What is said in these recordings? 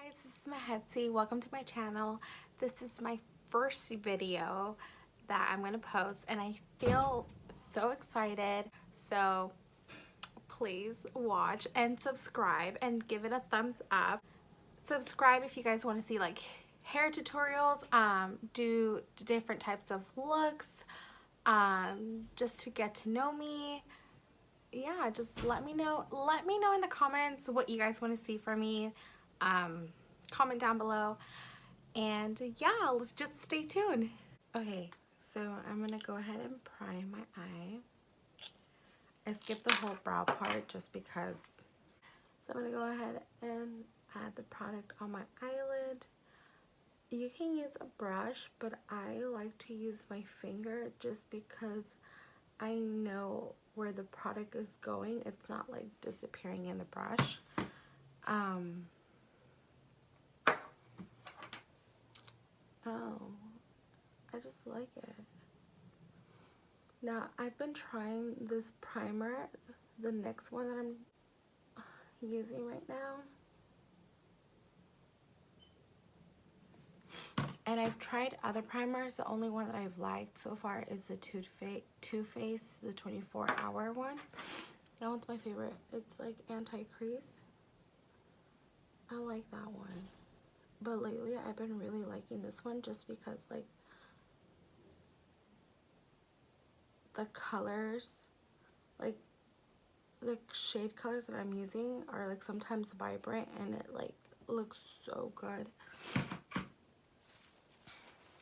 Guys, this is Mahetsi. Welcome to my channel. This is my first video that I'm going to post and I feel so excited. So please watch and subscribe and give it a thumbs up. Subscribe if you guys want to see like hair tutorials, do different types of looks, just to get to know me. Yeah, just let me know in the comments what you guys want to see from me. Comment down below, and yeah, let's just stay tuned. Okay, so I'm gonna go ahead and prime my eye. I skipped the whole brow part just because. So I'm gonna go ahead and add the product on my eyelid. You can use a brush, but I like to use my finger just because I know where the product is going. It's not like disappearing in the brush. Oh, I just like it. Now, I've been trying this primer, the next one that I'm using right now. And I've tried other primers. The only one that I've liked so far is the Too Faced, the 24-hour one. That one's my favorite. It's like anti-crease. I like that one. But lately, I've been really liking this one just because, like, the colors, like, the shade colors that I'm using are, like, sometimes vibrant and it, like, looks so good.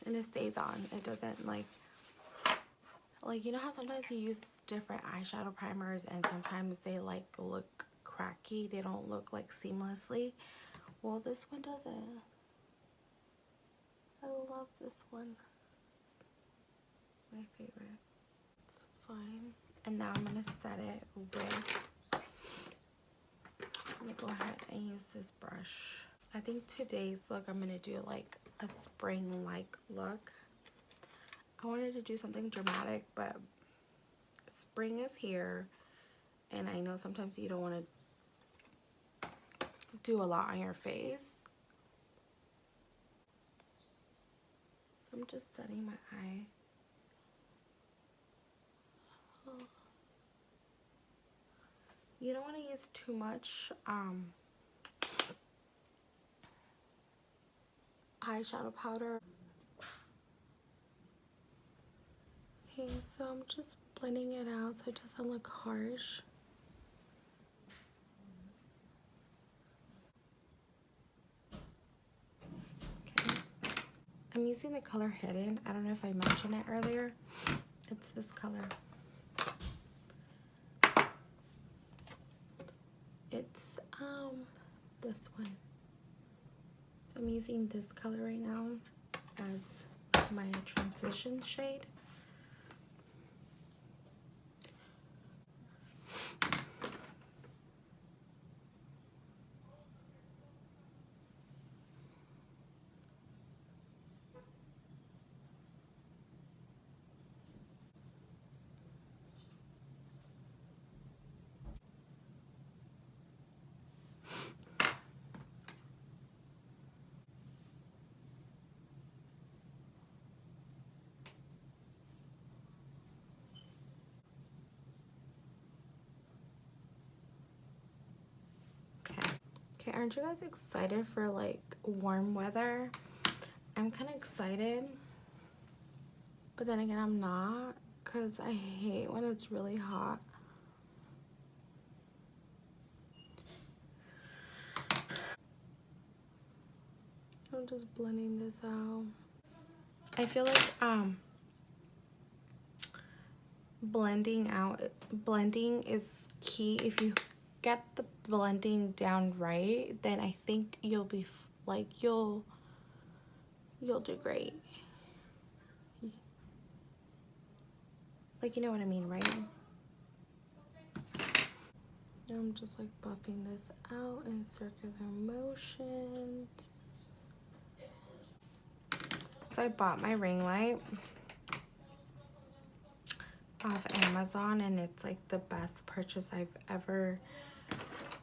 And it stays on. It doesn't, like, you know how sometimes you use different eyeshadow primers and sometimes they, like, look cracky. They don't look, like, seamlessly. Well, this one doesn't. I love this one. It's my favorite. It's fine. And now I'm going to set it with, I'm going to go ahead and use this brush. I think today's look, I'm going to do, like, a spring-like look. I wanted to do something dramatic, but spring is here. And I know sometimes you don't want to do a lot on your face. So I'm just setting my eye. Oh. You don't want to use too much eyeshadow powder. Okay, so I'm just blending it out so it doesn't look harsh. Okay. I'm using the color Hidden. I don't know if I mentioned it earlier. It's this color. It's this one. So I'm using this color right now as my transition shade. Okay, aren't you guys excited for like warm weather? I'm kind of excited, but then again I'm not, because I hate when it's really hot. I'm just blending this out. I feel like blending is key. If you get the blending down right, then I think you'll be like you'll do great. Like, you know what I mean, right? I'm just like buffing this out in circular motions. So I bought my ring light off Amazon, and it's like the best purchase I've ever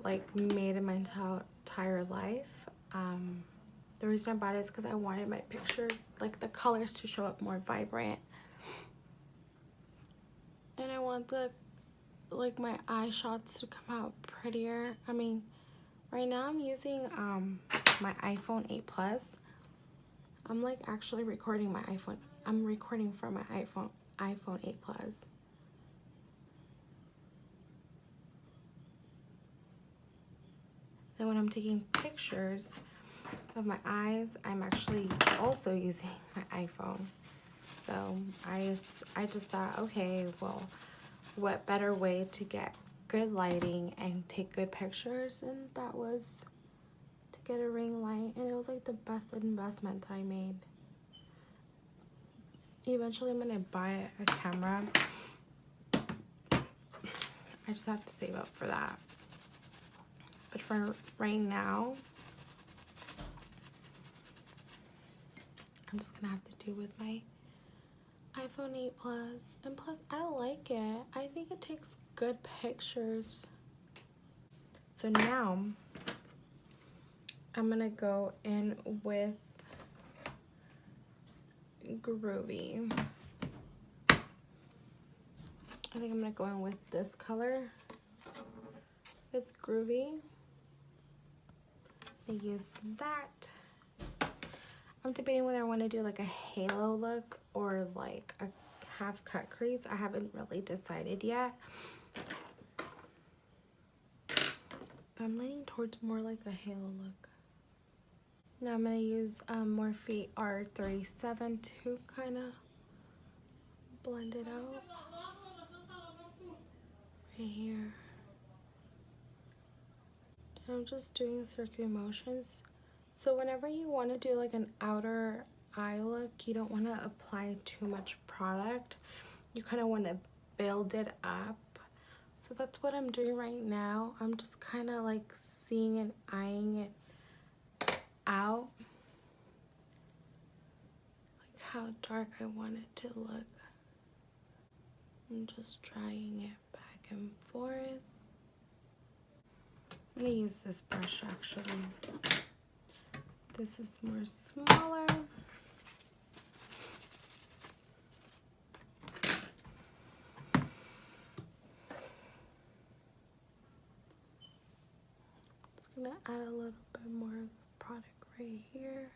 like made in my entire life. The reason I bought it is because I wanted my pictures, like the colors, to show up more vibrant. And I want the, like, my eye shots to come out prettier. I mean, right now I'm using my iPhone 8 Plus. I'm like actually recording my iPhone. I'm recording from my iPhone 8 Plus. Then when I'm taking pictures of my eyes, I'm actually also using my iPhone. So I just thought, okay, well, what better way to get good lighting and take good pictures? And that was to get a ring light, and it was like the best investment that I made. Eventually I'm gonna buy a camera. I just have to save up for that. But for right now, I'm just gonna have to do with my iPhone 8 Plus. And plus, I like it. I think it takes good pictures. So now, I'm gonna go in with Groovy. I think I'm gonna go in with this color with Groovy. I use that. I'm debating whether I want to do like a halo look or like a half cut crease. I haven't really decided yet. I'm leaning towards more like a halo look. Now I'm going to use Morphe R37 to kind of blend it out right here. And I'm just doing circular motions. So whenever you want to do like an outer eye look, you don't want to apply too much product. You kind of want to build it up. So that's what I'm doing right now. I'm just kind of like seeing and eyeing it out. Like how dark I want it to look. I'm just drying it back and forth. I'm going to use this brush actually. This is more smaller. Just gonna add a little bit more of the product right here.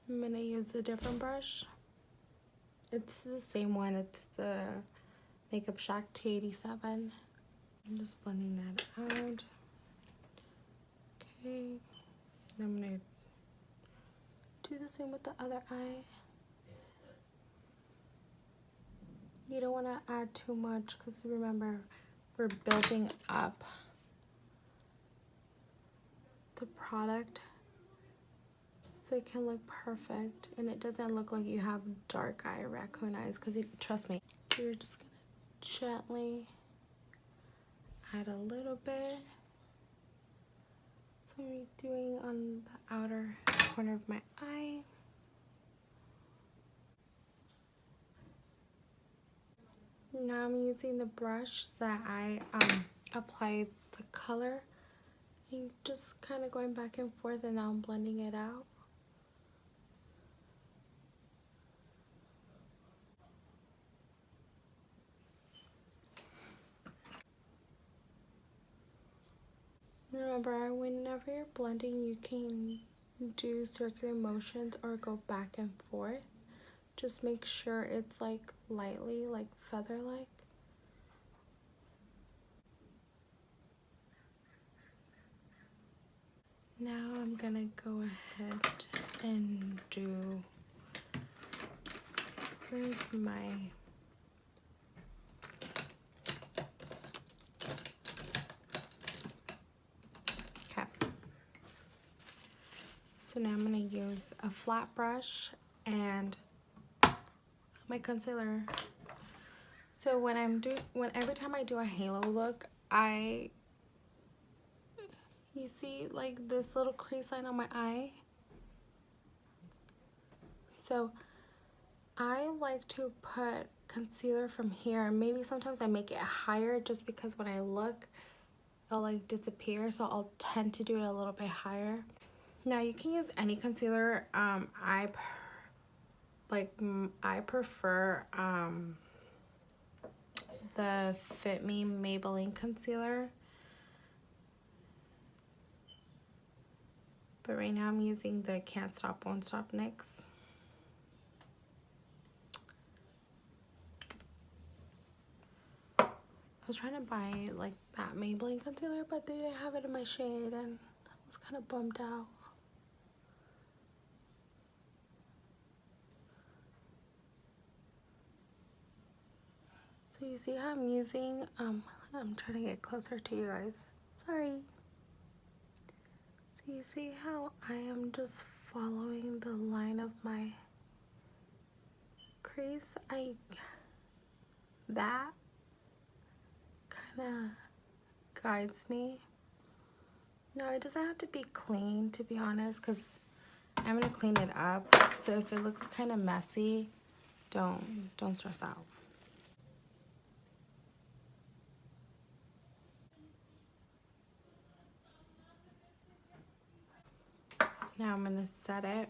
I'm gonna use a different brush. It's the same one, it's the Makeup Shack T87. I'm just blending that out. Okay. I'm gonna do the same with the other eye. You don't want to add too much because remember, we're building up the product so it can look perfect and it doesn't look like you have dark eye raccoon eyes, because trust me, you're just gonna gently add a little bit. So I'm doing on the outer corner of my eye. Now I'm using the brush that I applied the color and just kind of going back and forth, and now I'm blending it out. Remember, whenever you're blending, you can do circular motions or go back and forth. Just make sure it's like lightly, like feather-like. Now I'm gonna go ahead and do, where's my, okay. So now I'm gonna use a flat brush and my concealer. So when every time I do a halo look, you see like this little crease line on my eye? So I like to put concealer from here. Maybe sometimes I make it higher just because when I look, it'll like disappear. So I'll tend to do it a little bit higher. Now you can use any concealer. I prefer the Fit Me Maybelline concealer. But right now I'm using the Can't Stop Won't Stop NYX. I was trying to buy like that Maybelline concealer, but they didn't have it in my shade and I was kind of bummed out. So you see how I'm using, I'm trying to get closer to you guys. Sorry. So you see how I am just following the line of my crease? That kind of guides me. No, it doesn't have to be clean, to be honest, because I'm gonna clean it up. So if it looks kind of messy, don't stress out. Now I'm gonna set it.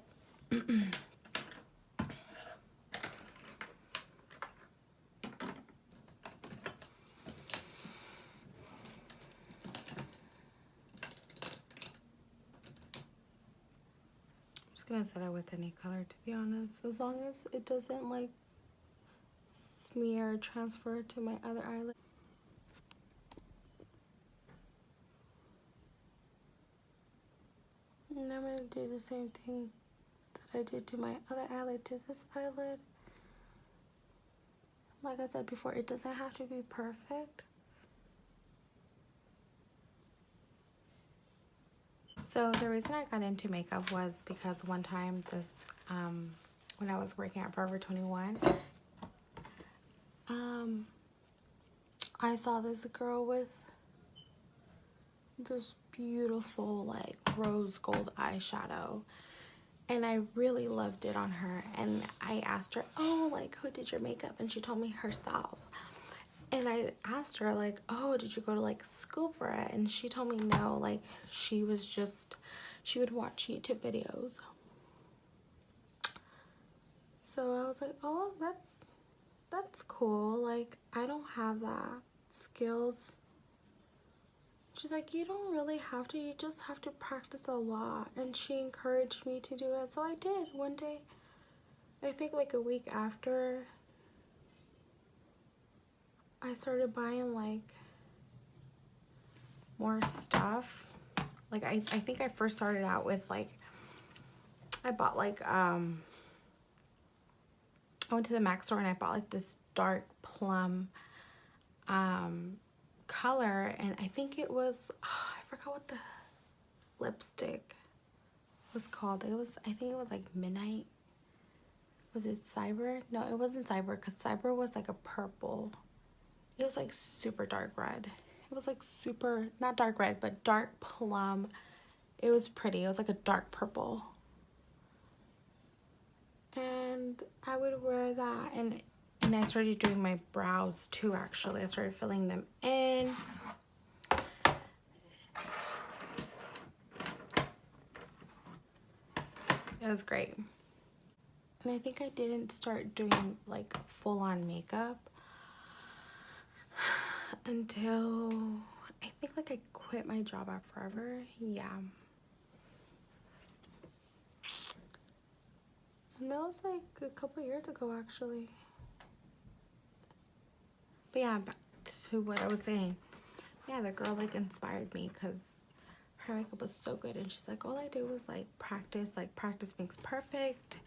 Gonna set it with any color, to be honest, as long as it doesn't like smear or transfer to my other eyelid. And I'm gonna do the same thing that I did to my other eyelid to this eyelid. Like I said before, it doesn't have to be perfect. So the reason I got into makeup was because one time when I was working at Forever 21, I saw this girl with this beautiful like rose gold eyeshadow, and I really loved it on her. And I asked her, oh, like, who did your makeup? And she told me herself. And I asked her, like, oh, did you go to like school for it? And she told me no, like she would watch YouTube videos. So I was like, oh, that's cool. Like, I don't have that skills. She's like, you don't really have to, you just have to practice a lot. And she encouraged me to do it. So I did one day. I think like a week after, I started buying like more stuff. Like I think I first started out with like, I bought like, I went to the MAC store and I bought like this dark plum color, and I think it was, I forgot what the lipstick was called. I think it was like Midnight. Was it Cyber? No, it wasn't Cyber, because Cyber was like a purple. It was like super dark red. It was like super, not dark red, but dark plum. It was pretty. It was like a dark purple. And I would wear that, and I started doing my brows too, actually. I started filling them in. It was great. And I think I didn't start doing like full-on makeup until I think like I quit my job at Forever. Yeah. And that was like a couple years ago, actually. But yeah, back to what I was saying. Yeah, the girl like inspired me because her makeup was so good, and she's like, all I do was like practice makes perfect.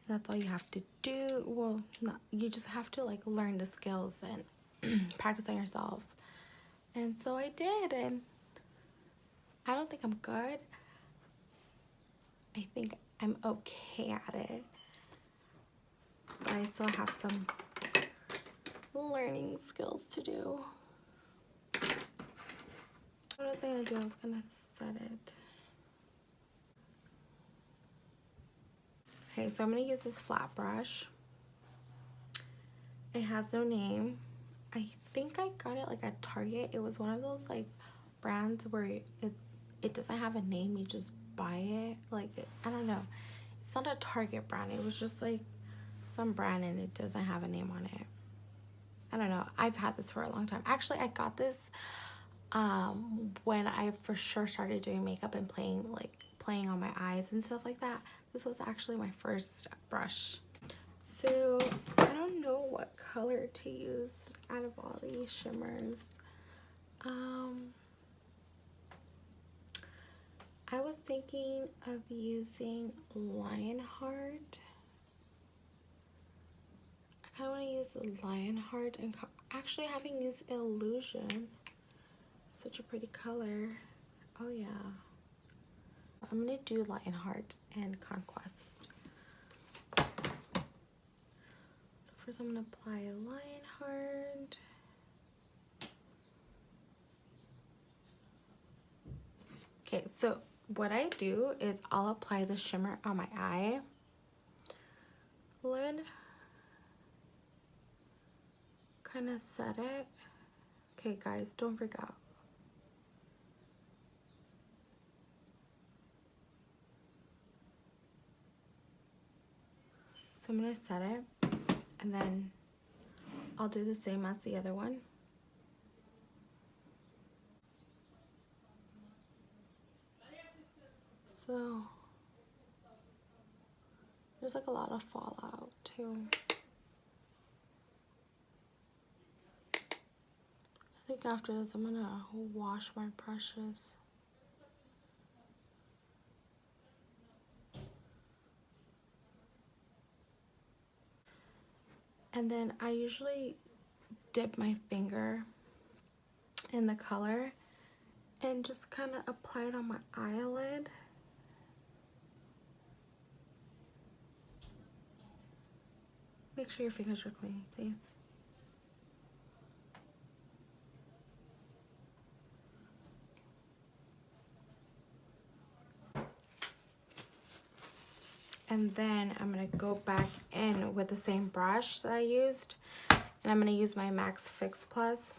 That's all you have to do. Well, not, you just have to like learn the skills and practice on yourself. And so I did, and I don't think I'm good. I think I'm okay at it. But I still have some learning skills to do. What was I gonna do? I was gonna set it. Okay, so I'm gonna use this flat brush. It has no name. I think I got it like at Target. It was one of those like brands where it doesn't have a name. You just buy it. Like, I don't know. It's not a Target brand. It was just like some brand and it doesn't have a name on it. I don't know. I've had this for a long time. Actually, I got this when I for sure started doing makeup and playing on my eyes and stuff like that. This was actually my first brush. So I don't know what color to use out of all these shimmers. I was thinking of using Lionheart. I kind of want to use Lionheart and actually having used Illusion. Such a pretty color. Oh yeah. I'm gonna do Lionheart and Conquest. So first I'm gonna apply Lionheart. Okay, so what I do is I'll apply the shimmer on my eye lid. Kind of set it. Okay guys, don't freak out. So I'm gonna set it and then I'll do the same as the other one. So there's like a lot of fallout too. I think after this I'm gonna wash my brushes. And then I usually dip my finger in the color and just kind of apply it on my eyelid. Make sure your fingers are clean, please. And then I'm gonna go back in with the same brush that I used, and I'm gonna use my Max Fix Plus.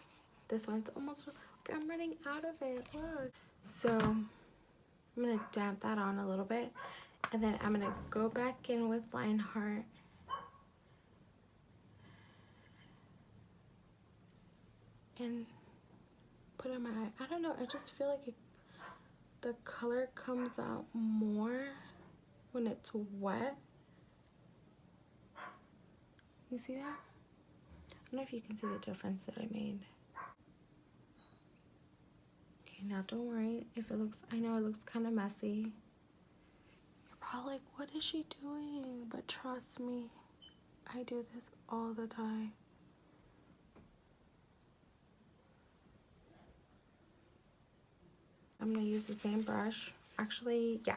This one's almost, I'm running out of it, look. So I'm gonna damp that on a little bit, and then I'm gonna go back in with Lionheart. And put it in my eye. I don't know, I just feel like the color comes out more when it's wet. You see that? I don't know if you can see the difference that I made. Okay, now don't worry if it looks, I know it looks kind of messy. You're probably like, what is she doing? But trust me, I do this all the time. I'm gonna use the same brush. Actually, yeah.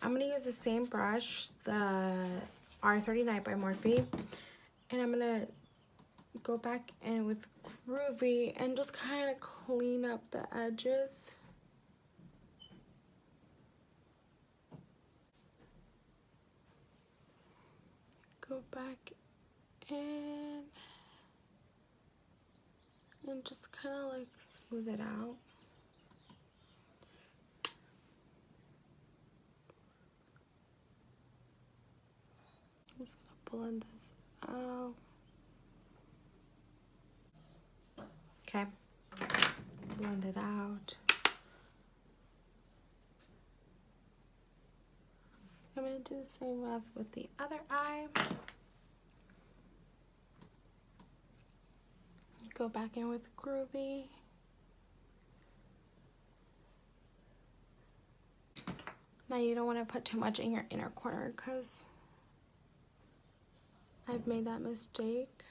I'm gonna use the same brush, the R39 by Morphe, and I'm gonna go back in with Groovy and just kind of clean up the edges. Go back in and just kind of like smooth it out. I'm just gonna blend this out. Okay, blend it out. I'm gonna do the same as with the other eye. Go back in with Groovy. Now you don't want to put too much in your inner corner because I've made that mistake.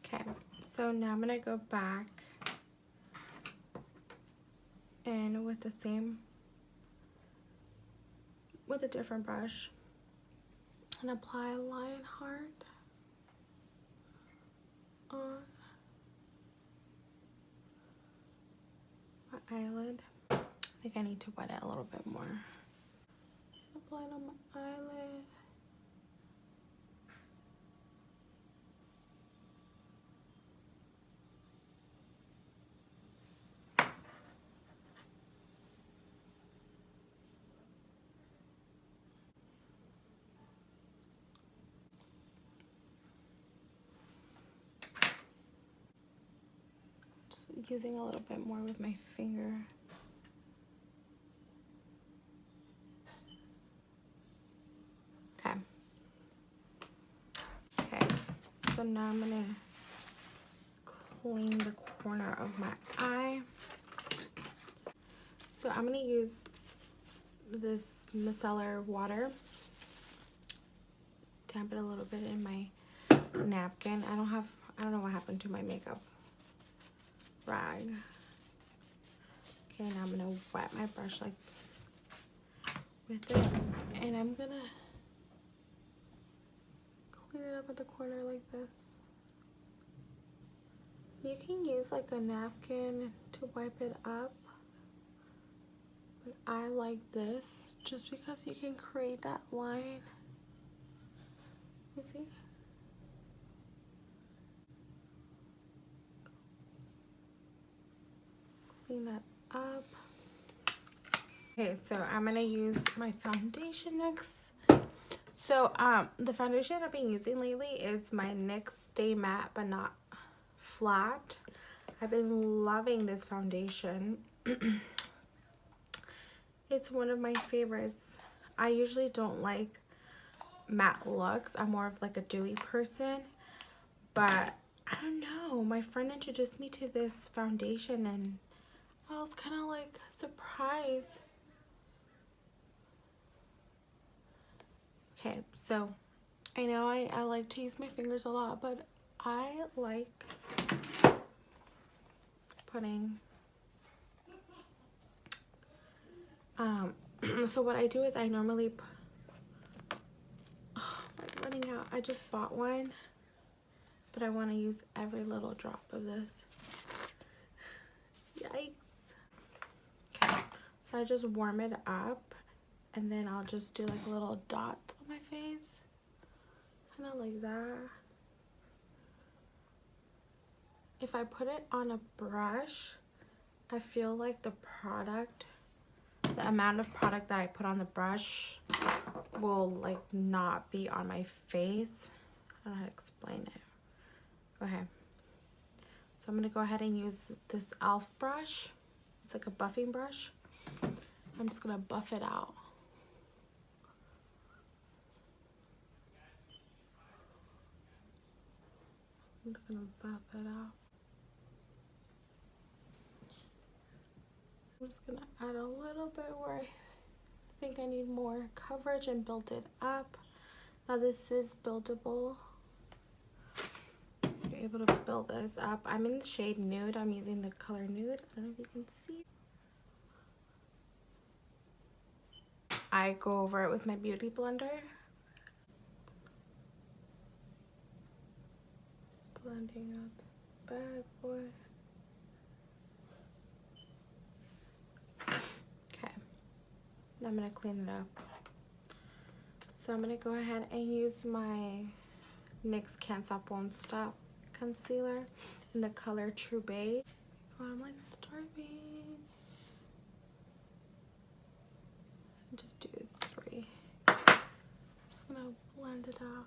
Okay, so now I'm gonna go back and with the same, with a different brush, and apply Lionheart on my eyelid. I think I need to wet it a little bit more. Apply it on my eyelid. using a little bit more with my finger. Okay. Okay, so now I'm gonna clean the corner of my eye. So I'm gonna use this micellar water, damp it a little bit in my napkin. I don't know what happened to my makeup rag. Okay, now I'm gonna wet my brush like with it, and I'm gonna clean it up at the corner like this. You can use like a napkin to wipe it up, but I like this just because you can create that line. You see? Clean that up. Okay, so I'm gonna use my foundation next. So the foundation I've been using lately is my NYX Stay Matte But Not Flat. I've been loving this foundation. It's one of my favorites. I usually don't like matte looks. I'm more of like a dewy person, but I don't know, my friend introduced me to this foundation and I was kind of like surprised. Okay, so I know I like to use my fingers a lot, but I like putting so what I do is I normally I'm running out. I just bought one, but I want to use every little drop of this. Yikes. Okay, so I just warm it up and then I'll just do like little dots on my face, kind of like that. If I put it on a brush, I feel like the amount of product that I put on the brush will like not be on my face. I don't know how to explain it. Okay, so I'm gonna go ahead and use this e.l.f. brush. It's like a buffing brush. I'm just gonna buff it out. I'm just gonna buff it out. I'm just gonna add a little bit where I think I need more coverage and build it up. Now this is buildable. You're able to build this up. I'm in the shade Nude. I'm using the color Nude. I don't know if you can see. I go over it with my beauty blender. Blending out this bad boy. Okay, I'm gonna clean it up. So I'm gonna go ahead and use my NYX Can't Stop Won't Stop concealer in the color True Beige. God, I'm like starving. Just do 3. I'm just gonna blend it out.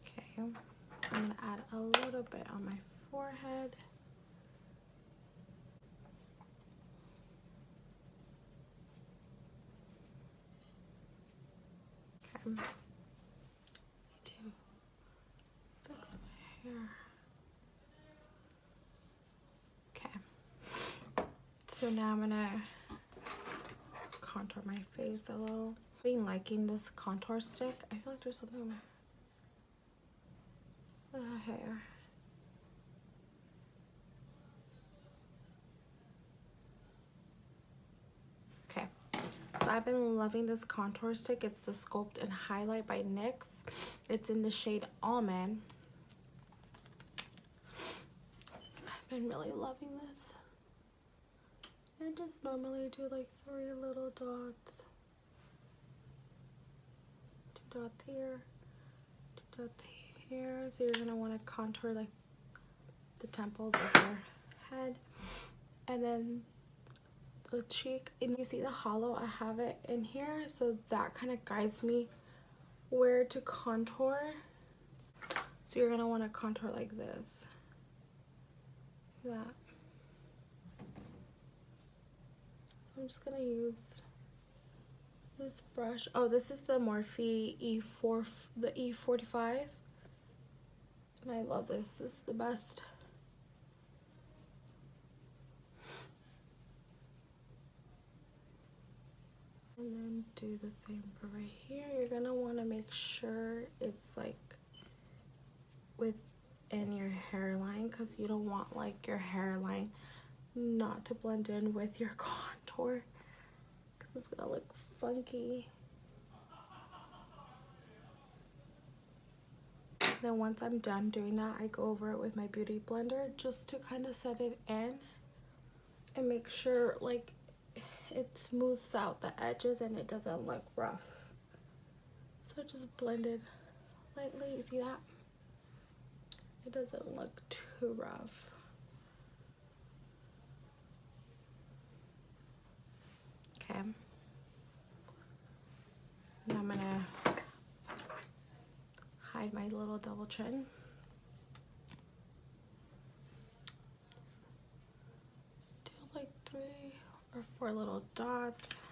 Okay, I'm gonna add a little bit on my forehead. Okay, I need to fix my hair. Okay, so now I'm gonna contour my face a little. I've been liking this contour stick. I feel like there's something on my hair. Okay, so I've been loving this contour stick. It's the Sculpt and Highlight by NYX. It's in the shade Almond. I've been really loving this. I just normally do like 3 little dots. 2 dots here, 2 dots here. So you're gonna want to contour like the temples of your head, and then the cheek. And you see the hollow, I have it in here, so that kind of guides me where to contour. So you're gonna want to contour like this, like that. I'm just gonna use this brush. Oh, this is the Morphe the E45, and I love this. This is the best. And then do the same for right here. You're gonna want to make sure it's like within your hairline, because you don't want like your hairline not to blend in with your contour, because it's gonna look funky. Then once I'm done doing that, I go over it with my beauty blender just to kind of set it in and make sure like it smooths out the edges and it doesn't look rough. So just blend it lightly. You see that? It doesn't look too rough. Okay. Now I'm gonna hide my little double chin. Do like 3 or 4 little dots.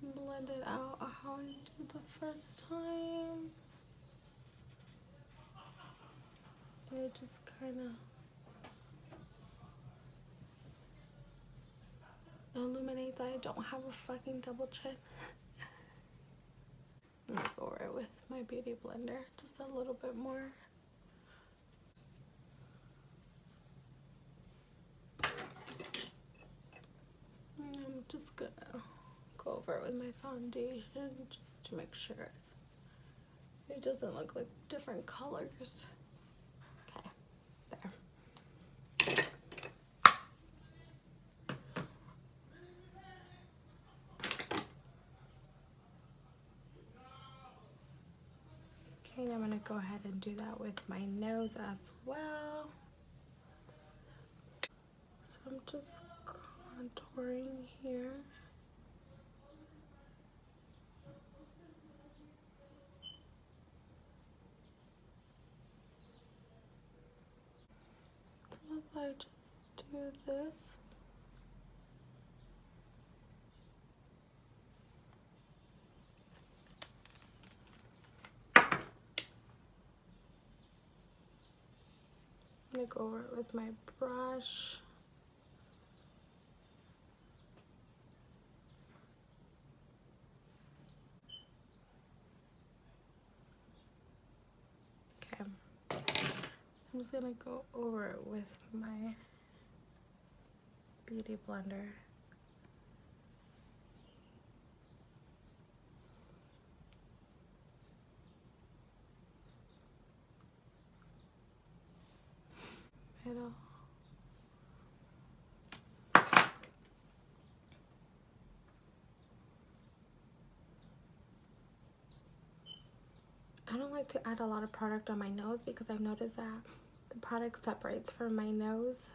Blend it out how I did the first time. And it just kind of illuminates that I don't have a fucking double chin. I'm gonna go over it with my beauty blender just a little bit more. And I'm just gonna go over it with my foundation just to make sure it doesn't look like different colors. Okay, there. Okay, now I'm gonna go ahead and do that with my nose as well. So I'm just contouring here. Sometimes I just do this. I'm gonna go over it with my brush. Okay. I'm just gonna go over it with my beauty blender. Middle. I don't like to add a lot of product on my nose because I've noticed that the product separates from my nose.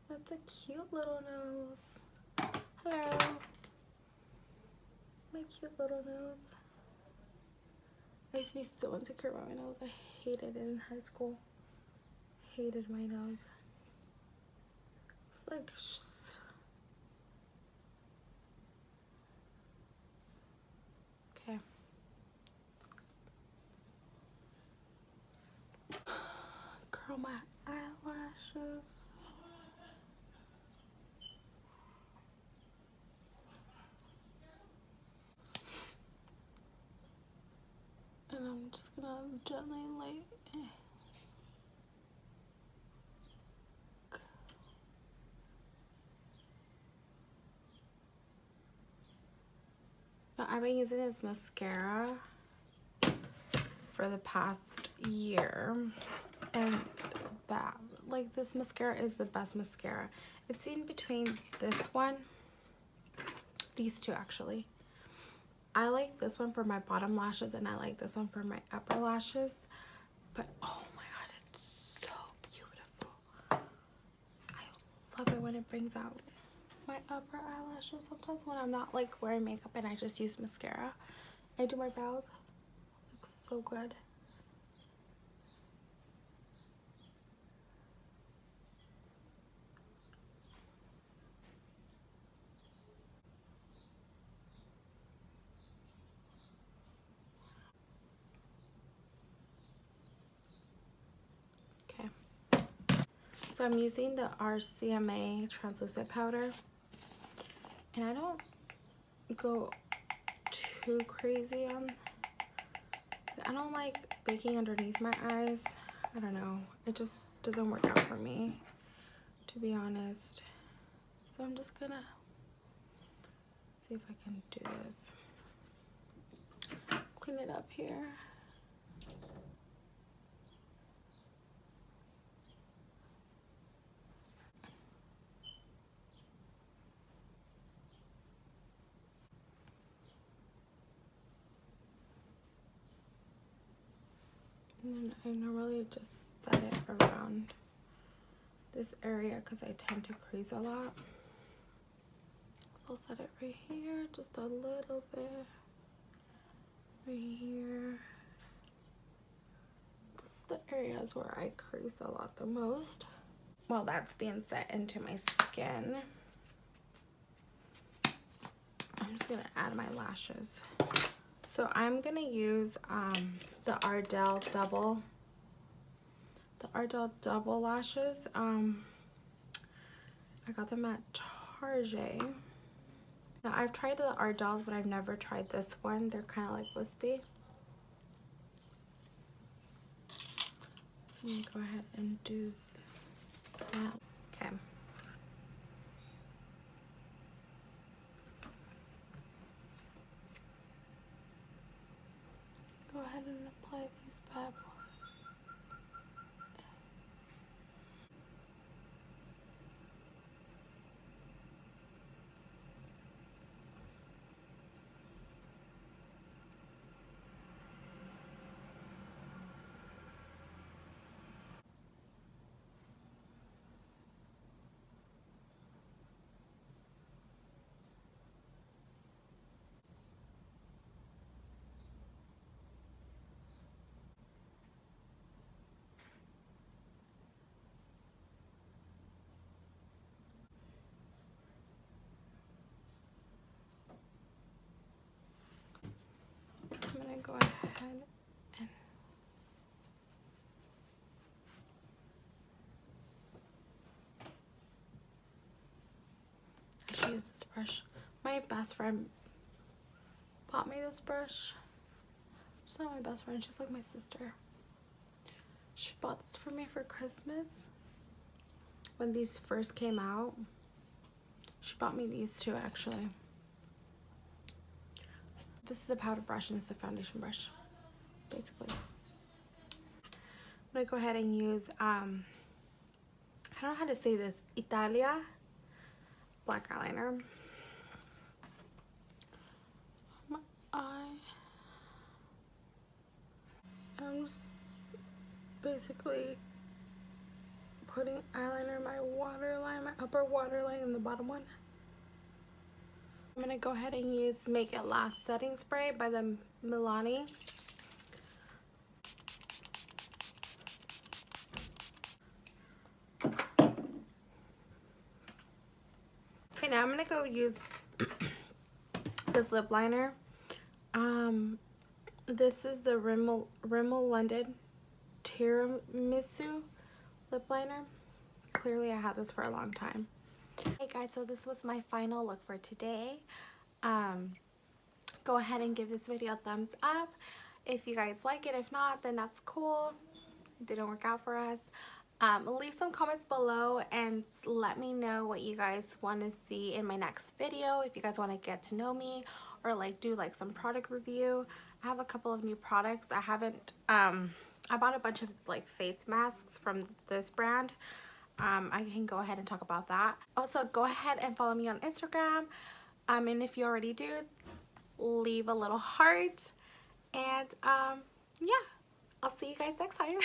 That's a cute little nose. Hello. My cute little nose. I used to be so insecure about my nose. I hated it in high school. Hated my nose. It's like okay. Curl my eyelashes. And I'm just gonna gently light. Now, I've been using this mascara for the past year, and that, like, this mascara is the best mascara. It's in between this one, these two actually, I like this one for my bottom lashes and I like this one for my upper lashes. But oh my god, it's so beautiful. I love it when it brings out my upper eyelashes sometimes when I'm not like wearing makeup and I just use mascara. I do my brows. Looks so good. Okay. So I'm using the RCMA translucent powder. And I don't go too crazy on, I don't like baking underneath my eyes. I don't know, it just doesn't work out for me, to be honest. So I'm just gonna see if I can do this. Clean it up here. And then I normally just set it around this area because I tend to crease a lot. So I'll set it right here, just a little bit. Right here. This is the areas where I crease a lot the most. While that's being set into my skin, I'm just gonna add my lashes. So I'm gonna use the Ardell double lashes. I got them at Target. Now I've tried the Ardells, but I've never tried this one. They're kind of like wispy. So I'm gonna go ahead and do that. Okay. Go ahead and apply these bad boys. I'm gonna go ahead and I should use this brush. My best friend bought me this brush. She's not my best friend, she's like my sister. She bought this for me for Christmas. When these first came out, she bought me these two actually. This is a powder brush and this is a foundation brush, basically. I'm gonna go ahead and use, I don't know how to say this, Italia black eyeliner. My eye. I'm just basically putting eyeliner in my waterline, my upper waterline and the bottom one. I'm gonna go ahead and use Make It Last setting spray by the Milani. Okay, now I'm gonna go use this lip liner. This is the Rimmel London Tiramisu lip liner. Clearly I had this for a long time. Hey guys, so this was my final look for today. Go ahead and give this video a thumbs up if you guys like it. If not, then that's cool. It didn't work out for us. Leave some comments below and let me know what you guys want to see in my next video. If you guys want to get to know me or like do like some product review. I have a couple of new products. I haven't I bought a bunch of like face masks from this brand. I can go ahead and talk about that. Also, go ahead and follow me on Instagram. And if you already do, leave a little heart. And yeah, I'll see you guys next time.